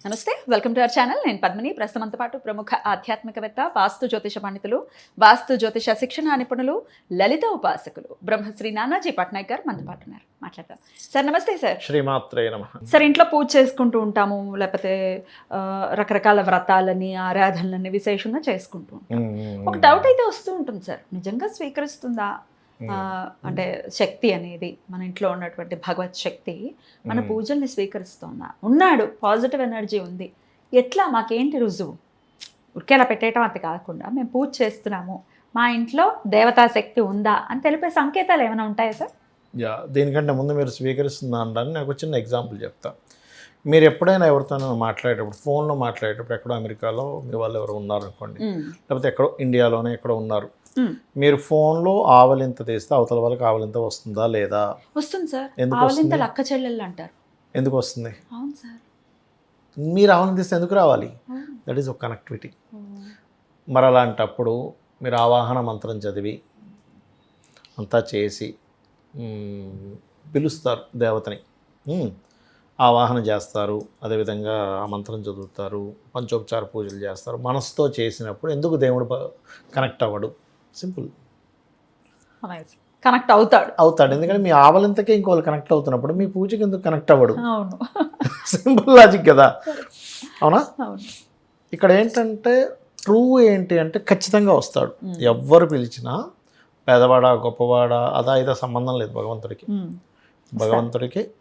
నమస్తే, welcome to our channel. నేను పద్మిని. ప్రస్తుతంతో పాటు ప్రముఖ ఆధ్యాత్మికవేత్త, వాస్తు జ్యోతిష పండితులు, వాస్తు జ్యోతిష శిక్షణ నిపుణులు, లలిత ఉపాసకులు బ్రహ్మశ్రీ నానాజీ పట్నాయక్ గారు మనతో పాటు ఉన్నారు. మాట్లాడదాం సార్. నమస్తే సార్. శ్రీమాత్రే నమః. సార్, ఇంట్లో పూజ చేసుకుంటూ ఉంటాము, లేకపోతే రకరకాల వ్రతాలని ఆరాధనలని విశేషంగా చేసుకుంటూ ఉంటాం. ఒక డౌట్ అయితే వస్తూ ఉంటుంది సార్, నిజంగా స్వీకరిస్తుందా అంటే శక్తి అనేది, మన ఇంట్లో ఉన్నటువంటి భగవత్ శక్తి మన పూజల్ని స్వీకరిస్తుందా? ఉన్నాడు, పాజిటివ్ ఎనర్జీ ఉంది, ఎట్లా, మాకేంటి రుజువు? ఉరికేలా పెట్టేయటం అంత కాకుండా మేము పూజ చేస్తున్నాము, మా ఇంట్లో దేవతా శక్తి ఉందా అని తెలిపే సంకేతాలు ఏమైనా ఉంటాయా సార్? దీనికంటే ముందు మీరు స్వీకరిస్తుందా అనడానికి నాకు చిన్న ఎగ్జాంపుల్ చెప్తా. మీరు ఎప్పుడైనా ఎవరితోనో మాట్లాడేటప్పుడు, ఫోన్లో మాట్లాడేటప్పుడు, ఎక్కడో అమెరికాలో మీ వాళ్ళు ఎవరు ఉన్నారనుకోండి, లేకపోతే ఎక్కడో ఇండియాలోనే ఎక్కడో ఉన్నారు, మీరు ఫోన్లో ఆవలింత తీస్తే అవతల వాళ్ళకి ఆవలింత వస్తుందా లేదా? వస్తుంది సార్. ఆవలింతలు అక్క చెల్లెళ్ళు అంటారు. ఎందుకు వస్తుంది? అవును సార్. మీరు ఆవలింతిస్తే ఎందుకు రావాలి? దట్ ఈస్ ఒక కనెక్టివిటీ. మరి అలాంటప్పుడు మీరు ఆవాహన మంత్రం చదివి అంతా చేసి పిలుస్తారు దేవతని, ఆవాహన చేస్తారు, అదేవిధంగా ఆ మంత్రం చదువుతారు, పంచోపచార పూజలు చేస్తారు. మనసుతో చేసినప్పుడు ఎందుకు దేవుడు కనెక్ట్ అవ్వడు? సింపుల్, కనెక్ట్ అవుతాడు. ఎందుకంటే మీ ఆవలింతకే ఇంకోళ్ళు కనెక్ట్ అవుతున్నప్పుడు మీ పూజకి ఎందుకు కనెక్ట్ అవ్వడు? అవును, సింపుల్ లాజిక్ కదా, అవునా? ఇక్కడ ఏంటంటే ట్రూ ఏంటి అంటే ఖచ్చితంగా వస్తాడు. ఎవ్వరు పిలిచినా, పేదవాడా గొప్పవాడా అదా ఇదా సంబంధం లేదు భగవంతుడికి.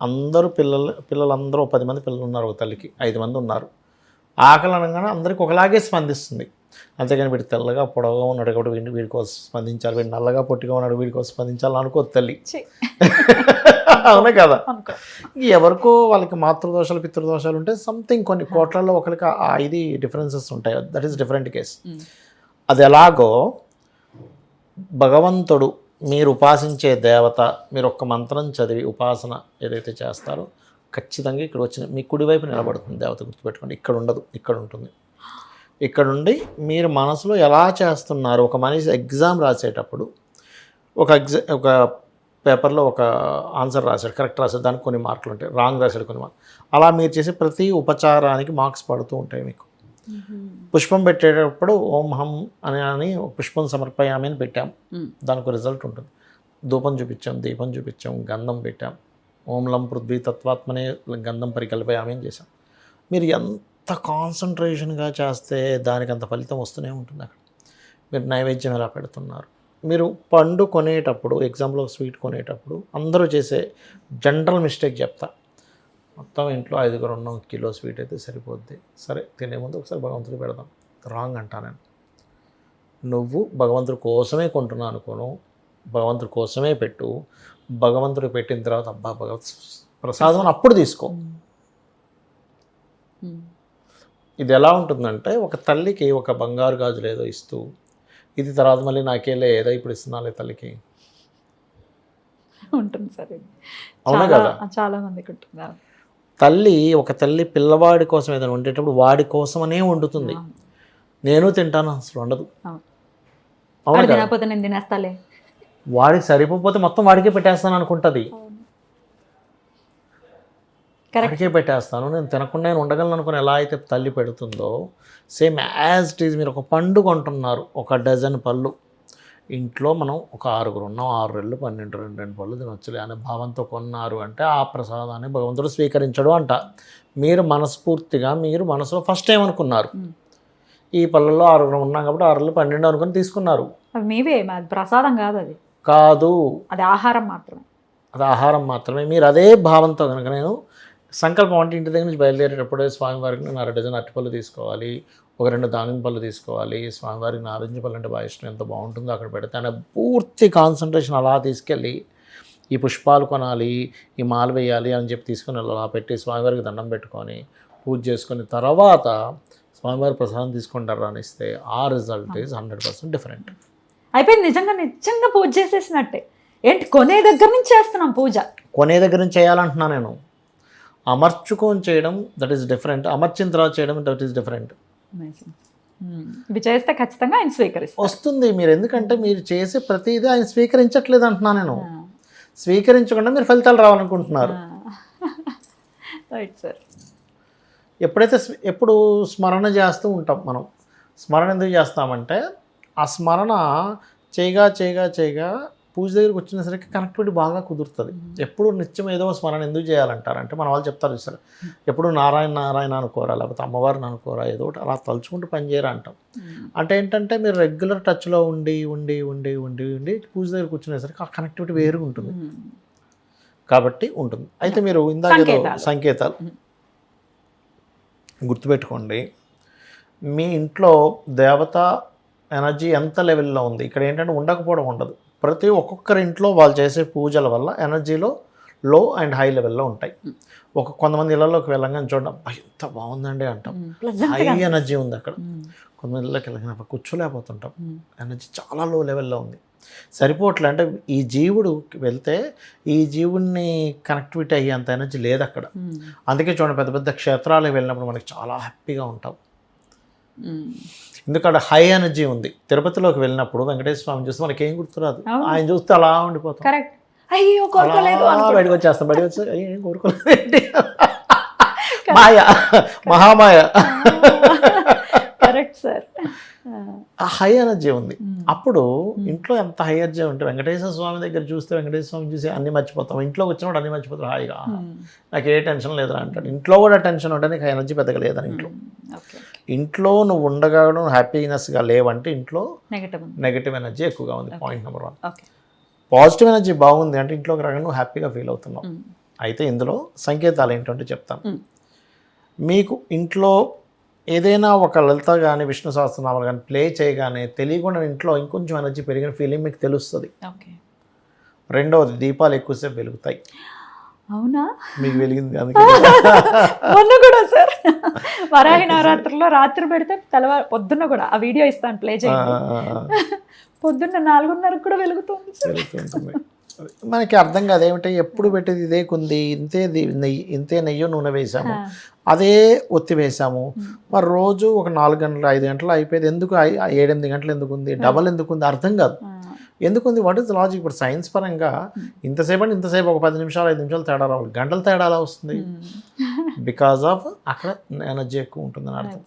అందరూ పిల్లలందరూ 10 మంది పిల్లలు ఉన్నారు, ఒక తల్లికి 5 మంది ఉన్నారు. ఆకలి అనగానే అందరికి ఒకలాగే స్పందిస్తుంది. అంతేగాని వీడు తెల్లగా పొడవుగా ఉన్నాడు కాబట్టి వీడి కోసం స్పందించాలి, వీడు నల్లగా పొట్టిగా ఉన్నాడు వీడి కోసం స్పందించాలి అనుకోదు తల్లి. అవునే కదా? ఎవరికో వాళ్ళకి మాతృదోషాలు పితృదోషాలు ఉంటే సంథింగ్ కొన్ని కోట్లలో ఒకరికి ఇది డిఫరెన్సెస్ ఉంటాయి. That is different case. అది ఎలాగో భగవంతుడు, మీరు ఉపాసించే దేవత, మీరు ఒక్క మంత్రం చదివి ఉపాసన ఏదైతే చేస్తారో ఖచ్చితంగా ఇక్కడ వచ్చిన మీ కుడివైపు నిలబడుతుంది దేవత. గుర్తుపెట్టుకోండి, ఇక్కడ ఉండదు, ఇక్కడ ఉంటుంది. ఇక్కడుండి మీరు మనసులో ఎలా చేస్తున్నారు, ఒక మనిషి ఎగ్జామ్ రాసేటప్పుడు ఒక పేపర్లో ఒక ఆన్సర్ రాశాడు, కరెక్ట్ రాశాడు, దానికి కొన్ని మార్కులు ఉంటాయి, రాంగ్ రాశాడు కొన్ని మార్కులు. అలా మీరు చేసే ప్రతి ఉపచారానికి మార్క్స్ పడుతూ ఉంటాయి మీకు. పుష్పం పెట్టేటప్పుడు ఓం హం అని పుష్పం సమర్పయామి అని పెట్టాం, దానికి రిజల్ట్ ఉంటుంది. ధూపం చూపించాం, దీపం చూపించాం, గంధం పెట్టాం, ఓం లం పృథ్వీ తత్వాత్మనే గంధం పరికల్పయామి అని చేశాం. మీరు ఎంత కాన్సన్ట్రేషన్గా చేస్తే దానికి అంత ఫలితం వస్తూనే ఉంటుంది. అక్కడ మీరు నైవేద్యం ఎలా పెడుతున్నారు, మీరు పండు కొనేటప్పుడు, ఎగ్జాంపుల్ స్వీట్ కొనేటప్పుడు అందరూ చేసే జనరల్ మిస్టేక్ చెప్తా. మొత్తం ఇంట్లో 5గురు ఉన్నాం, కిలో స్వీట్ అయితే సరిపోద్ది, సరే తినే ముందు ఒకసారి భగవంతుడు పెడదాం. రాంగ్ అంటా నేను. నువ్వు భగవంతుడి కోసమే కొంటున్నా అనుకోను, భగవంతుడి కోసమే పెట్టు. భగవంతుడు పెట్టిన తర్వాత అబ్బా భగవత్ ప్రసాదం అప్పుడు తీసుకో. ఇది ఎలా ఉంటుందంటే, ఒక తల్లికి ఒక బంగారు గాజులు ఏదో ఇస్తూ, ఇది తర్వాత మళ్ళీ నాకేలే ఏదో ఇప్పుడు ఇస్తున్నాలే తల్లికి ఉంటుంది సార్. అవునా కదా? చాలా మందికి ఉంటుంది. ఒక తల్లి పిల్లవాడి కోసం ఏదైనా వండేటప్పుడు వాడి కోసమనే వండుతుంది. నేను తింటాను అసలు వండదు. అవునా కదా? నేను తినేస్తాలే, వాడికి సరిపోతే మొత్తం వాడికే పెట్టేస్తాను అనుకుంటుంది. వాడికే పెట్టేస్తాను, నేను తినకుండా నేను ఉండగలను అనుకుని ఎలా అయితే తల్లి పెడుతుందో, సేమ్ యాజ్ ఇట్ ఈజ్ మీరు ఒక పండు కొంటున్నారు, ఒక డజన్ పళ్ళు. ఇంట్లో మనం ఒక 6గురు ఉన్నాం, 6 రెళ్ళు 12, 2 పళ్ళు తినొచ్చులే అనే భావంతో కొన్నారు అంటే ఆ ప్రసాదాన్ని భగవంతుడు స్వీకరించడు అంట. మీరు మనస్ఫూర్తిగా, మీరు మనసులో ఫస్ట్ ఏమనుకున్నారు, ఈ పళ్ళల్లో 6గురు ఉన్నాం కాబట్టి 6 రెళ్ళు 12 అనుకుని తీసుకున్నారు. మేవే ప్రసాదం కాదు, అది కాదు, అది ఆహారం మాత్రమే. అది ఆహారం మాత్రమే. మీరు అదే భావంతో కనుక, నేను సంకల్పం అంటే ఇంటి దగ్గర నుంచి బయలుదేరేటప్పుడే స్వామివారికి నేను 1/2 డజన్ అరటిపళ్ళు తీసుకోవాలి, ఒక 2 దానిమ్మ పళ్ళు తీసుకోవాలి, స్వామివారికి నారింజ పళ్ళు అంటే బాగా ఇష్టం, ఎంత బాగుంటుందో అక్కడ పెడితే అనే పూర్తి కాన్సన్ట్రేషన్ అలా తీసుకెళ్ళి, ఈ పుష్పాలు కొనాలి, ఈ మాల వేయాలి అని చెప్పి తీసుకొని అలా పెట్టి స్వామివారికి దండం పెట్టుకొని పూజ చేసుకొని తర్వాత స్వామివారి ప్రసాదం తీసుకుంటారు రానిస్తే ఆ రిజల్ట్ ఈజ్ 100% డిఫరెంట్. అయిపోయింది. నిజంగా పూజ చేసేసినట్టే. ఏంటి, కొనే దగ్గర నుంచి చేస్తున్నాం పూజ, కొనే దగ్గర నుంచి చేయాలంటున్నా నేను. అమర్చుకొని చేయడం దట్ ఈస్ డిఫరెంట్, అమర్చిన తర్వాత చేయడం దట్ ఈస్ డిఫరెంట్. ఇవి చేస్తే ఖచ్చితంగా ఆయన స్వీకరిస్తారు, వస్తుంది. మీరు ఎందుకంటే మీరు చేసే ప్రతిదీ ఆయన స్వీకరించట్లేదు అంటున్నా నేను. స్వీకరించకుండా మీరు ఫలితాలు రావాలనుకుంటున్నారు. Right sir. ఎప్పుడైతే ఎప్పుడు స్మరణ చేస్తూ ఉంటాం మనం. స్మరణ ఎందుకు చేస్తామంటే ఆ స్మరణ చేయగా పూజ దగ్గరికి వచ్చినసరికి కనెక్టివిటీ బాగా కుదురుతుంది. ఎప్పుడు నిత్యం ఏదో స్మరణ ఎందుకు చేయాలంటారంటే మన వాళ్ళు చెప్తారు చూసారు, ఎప్పుడు నారాయణ అనుకోరా, లేకపోతే అమ్మవారిని అనుకోరా, ఏదో ఒకటి అలా తలుచుకుంటూ పనిచేయరా అంటాం. అంటే ఏంటంటే మీరు రెగ్యులర్ టచ్లో ఉండి పూజ దగ్గరికి వచ్చినసరికి ఆ కనెక్టివిటీ వేరుగా ఉంటుంది కాబట్టి ఉంటుంది. అయితే మీరు ఇందాక సంకేతాలు గుర్తుపెట్టుకోండి. మీ ఇంట్లో దేవత ఎనర్జీ ఎంత లెవెల్లో ఉంది, ఇక్కడ ఏంటంటే ఉండకపోవడం ఉండదు. ప్రతి ఒక్కొక్కరి ఇంట్లో వాళ్ళు చేసే పూజల వల్ల ఎనర్జీలో లో అండ్ హై లెవెల్లో ఉంటాయి. కొంతమంది ఇళ్లలోకి వెళ్ళంగానే చూడడం ఎంత బాగుందండి అంటాం, హై ఎనర్జీ ఉంది అక్కడ. కొంతమంది ఇళ్ళకి వెళ్ళగానే కూర్చోలేకపోతుంటాం, ఎనర్జీ చాలా లో లెవెల్లో ఉంది, సరిపోవట్లే. అంటే ఈ జీవుడు వెళ్తే ఈ జీవుడిని కనెక్టివిటీ అయ్యేంత ఎనర్జీ లేదు అక్కడ. అందుకే చూడండి పెద్ద పెద్ద క్షేత్రాలకు వెళ్ళినప్పుడు మనకి చాలా హ్యాపీగా ఉంటాం, ఎందుకంటే హై ఎనర్జీ ఉంది. తిరుపతిలోకి వెళ్ళినప్పుడు వెంకటేశ్వర స్వామి చూస్తే మనకి ఏం గుర్తురాదు, ఆయన చూస్తే అలా ఉండిపోతాం, బయటకు వచ్చేస్తాం. బయటకు వచ్చి ఏం కోరుకోలేదు, మాయ, మహామాయ. ఆ హై ఎనర్జీ ఉంది. అప్పుడు ఇంట్లో ఎంత హై ఎనర్జీ ఉంటే వెంకటేశ్వర స్వామి దగ్గర చూస్తే వెంకటేశ్వర స్వామి చూసి అన్ని మర్చిపోతాం. ఇంట్లోకి వచ్చినప్పుడు అన్ని మర్చిపోతాం, హాయిగా నాకు ఏ టెన్షన్ లేదని అంటాడు. ఇంట్లో కూడా టెన్షన్ ఉంటే నీకు ఎనర్జీ పెద్దగా లేదని. ఇంట్లో నువ్వు ఉండగా హ్యాపీనెస్గా లేవంటే ఇంట్లో నెగటివ్ ఎనర్జీ ఎక్కువగా ఉంది. Point number 1. పాజిటివ్ ఎనర్జీ బాగుంది అంటే ఇంట్లోకి రాగానే నువ్వు హ్యాపీగా ఫీల్ అవుతున్నావు. అయితే ఇందులో సంకేతాలు ఏంటంటే చెప్తాను. మీకు ఇంట్లో ఏదైనా ఒక లలిత కానీ విష్ణు సహస్రనామాలు కానీ ప్లే చేయగానే తెలియకుండా ఇంట్లో ఇంకొంచెం ఎనర్జీ పెరిగిన ఫీలింగ్ మీకు తెలుస్తుంది. రెండవది, దీపాలు ఎక్కువసేపు వెలుగుతాయి. అవునా? మీకు వెలిగింది అందుకే. మొన్న కూడా సార్ వరాహి నవరాత్రుల్లో రాత్రి పెడితే పొద్దున్న కూడా ఆ వీడియో ఇస్తాను, ప్లే చేయండి. పొద్దున్న 4:30 కూడా వెలుగుతుంది. మనకి అర్థం కాదు ఏమిటంటే ఎప్పుడు పెట్టేది ఇదే కుంది, ఇంతే నెయ్యి నూనె వేసాము, అదే ఒత్తి వేసాము, మరి రోజు ఒక 4 గంటలు 5 గంటలు అయిపోయేది ఎందుకు 7-8 గంటలు ఎందుకు ఉంది, డబల్ ఎందుకు ఉంది అర్థం కాదు. ఎందుకుంది, వాట్ ఇస్ లాజిక్? ఇప్పుడు సైన్స్ పరంగా ఇంతసేపు ఒక 10 నిమిషాలు 5 నిమిషాలు తేడా రావాలి, గంటల తేడా అలా వస్తుంది. బికాజ్ ఆఫ్ అక్కడ ఎనర్జీ ఎక్కువ ఉంటుందని అర్థం.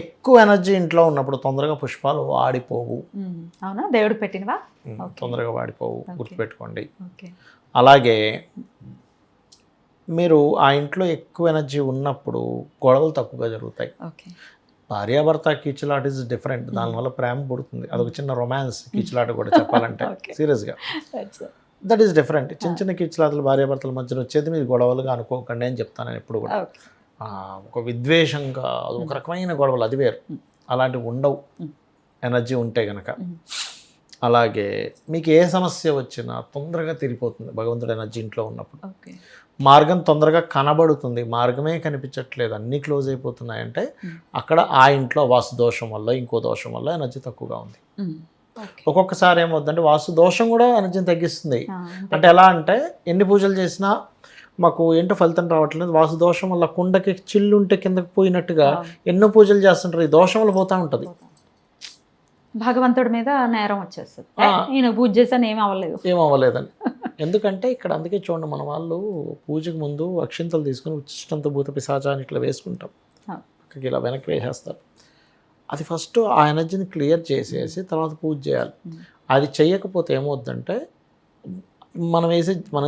ఎక్కువ ఎనర్జీ ఇంట్లో ఉన్నప్పుడు తొందరగా పుష్పాలు వాడిపోవు. అవునా? దేవుడు పెట్టినవా? తొందరగా వాడిపోవు, గుర్తుపెట్టుకోండి. అలాగే మీరు ఆ ఇంట్లో ఎక్కువ ఎనర్జీ ఉన్నప్పుడు గొడవలు తక్కువగా జరుగుతాయి. భార్యాభర్త కీచులాట ఇస్ డిఫరెంట్, దానివల్ల ప్రేమ పుడుతుంది, అదొక చిన్న రొమాన్స్ కీచులాట కూడా చెప్పాలంటే సీరియస్గా. That is different. చిన్న చిన్న కీచులాటలు భార్యాభర్తల మధ్యన వచ్చేది మీరు గొడవలుగా అనుకోకండి అని చెప్తాను నేను ఎప్పుడు కూడా. ఒక విద్వేషంగా ఒక రకమైన గొడవలు అది వేరు, అలాంటివి ఉండవు ఎనర్జీ ఉంటే కనుక. అలాగే మీకు ఏ సమస్య వచ్చినా తొందరగా తిరిగిపోతుంది భగవంతుడు ఎనర్జీ ఇంట్లో ఉన్నప్పుడు. మార్గం తొందరగా కనబడుతుంది, మార్గమే కనిపించట్లేదు, అన్నీ క్లోజ్ అయిపోతున్నాయంటే అక్కడ ఆ ఇంట్లో వాస్తు దోషం వల్ల ఇంకో దోషం వల్ల ఎనర్జీ తక్కువగా ఉంది. ఒక్కొక్కసారి ఏమవుతుందంటే వాస్తు దోషం కూడా ఎనర్జీని తగ్గిస్తుంది. అంటే ఎలా అంటే ఎన్ని పూజలు చేసినా మాకు ఏంటో ఫలితం రావట్లేదు, వాస్తు దోషం వల్ల కుండకి చిల్లుంటే కిందకి పోయినట్టుగా ఎన్నో పూజలు చేస్తుంటారు, ఈ దోషం వల్ల పోతూ ఉంటుంది. భగవంతుడి మీద నేరం వచ్చేస్తుంది, నేను పూజ చేశాను ఏమవ్వలేదని. ఎందుకంటే ఇక్కడ అందుకే చూడండి, మన వాళ్ళు పూజకు ముందు అక్షింతలు తీసుకుని ఉచ్చిష్టంతో భూత పిశాచాన్ని ఇట్లా వేసుకుంటాం, పక్కకి ఇలా వెనక్కి వేసేస్తారు. అది ఫస్ట్ ఆ ఎనర్జీని క్లియర్ చేసేసి తర్వాత పూజ చేయాలి. అది చేయకపోతే ఏమవుద్దంటే మనం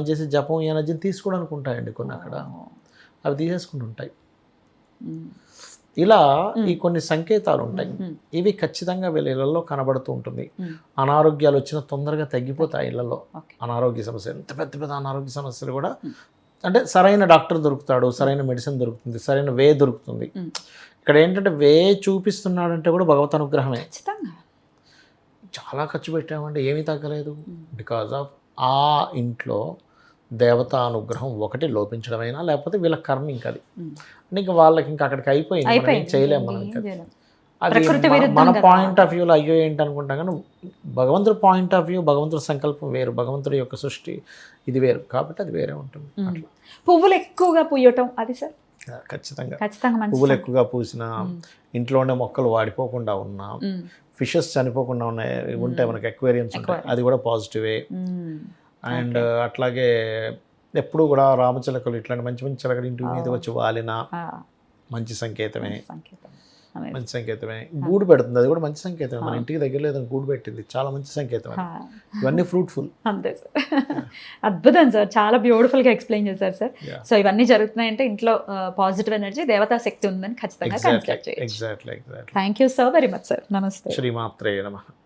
చేసే జపం ఎనర్జీని తీసుకోవడానికి ఉంటాయండి కొన్ని, అక్కడ అవి తీసేసుకుంటుంటాయి. ఇలా ఈ కొన్ని సంకేతాలు ఉంటాయి, ఇవి ఖచ్చితంగా వీళ్ళ ఇళ్లలో కనబడుతూ ఉంటుంది. అనారోగ్యాలు వచ్చినా తొందరగా తగ్గిపోతాయి ఇళ్లలో. అనారోగ్య సమస్యలు, ఎంత పెద్ద పెద్ద అనారోగ్య సమస్యలు కూడా అంటే సరైన డాక్టర్ దొరుకుతాడు, సరైన మెడిసిన్ దొరుకుతుంది, సరైన వే దొరుకుతుంది. ఇక్కడ ఏంటంటే వే చూపిస్తున్నాడంటే కూడా భగవత్ అనుగ్రహమే. చాలా ఖర్చు పెట్టామంటే ఏమీ తగ్గలేదు, బికాజ్ ఆఫ్ ఆ ఇంట్లో దేవతా అనుగ్రహం ఒకటి లోపించడమైనా లేకపోతే వీళ్ళ కర్మ ఇంకా అది ఇంకా వాళ్ళకి ఇంకా అక్కడికి అయిపోయింది, మనం ఏం చేయలేము. మనం ఇంకా అది మన పాయింట్ ఆఫ్ వ్యూలో అయ్యో ఏంటి అనుకుంటాం, కానీ భగవంతుడి పాయింట్ ఆఫ్ వ్యూ, భగవంతుడి సంకల్పం వేరు, భగవంతుడి యొక్క సృష్టి ఇది వేరు, కాబట్టి అది వేరే ఉంటుంది. అట్లా పువ్వులు ఎక్కువగా పూయటం అది సార్ ఖచ్చితంగా పువ్వులు ఎక్కువగా పూసిన, ఇంట్లోనే మొక్కలు వాడిపోకుండా ఉన్నా, ఫిషెస్ చనిపోకుండా ఉంటే మనకి అక్వేరియంస్ ఉంటాయి, అది కూడా పాజిటివే. అండ్ అట్లాగే ఎప్పుడు కూడా రామచిలకలు ఇట్లాంటి మంచి మంచి చిలకలు ఇంటి మీద వచ్చి వాలిన మంచి సంకేతమే, సంకేతం. మంచి సంకేతమే. గూడు పెడుతుంది, అది కూడా మంచి సంకేతమే. మన ఇంటికి దగ్గరలో ఏదైనా గూడు పెట్టింది, చాలా మంచి సంకేతమే. ఇవన్నీ ఫ్రూట్ఫుల్. అంతే సార్. అద్భుతం సార్, చాలా బ్యూటిఫుల్గా ఎక్స్ప్లెయిన్ చేశారు సార్. సో ఇవన్నీ జరుగుతున్నాయంటే ఇంట్లో పాజిటివ్ ఎనర్జీ, దేవతా శక్తి ఉందని ఖచ్చితంగా కన్సిడర్ చేయొచ్చు. Exactly. Thank you so very much sir. నమస్తే. శ్రీమాత్రే నమః.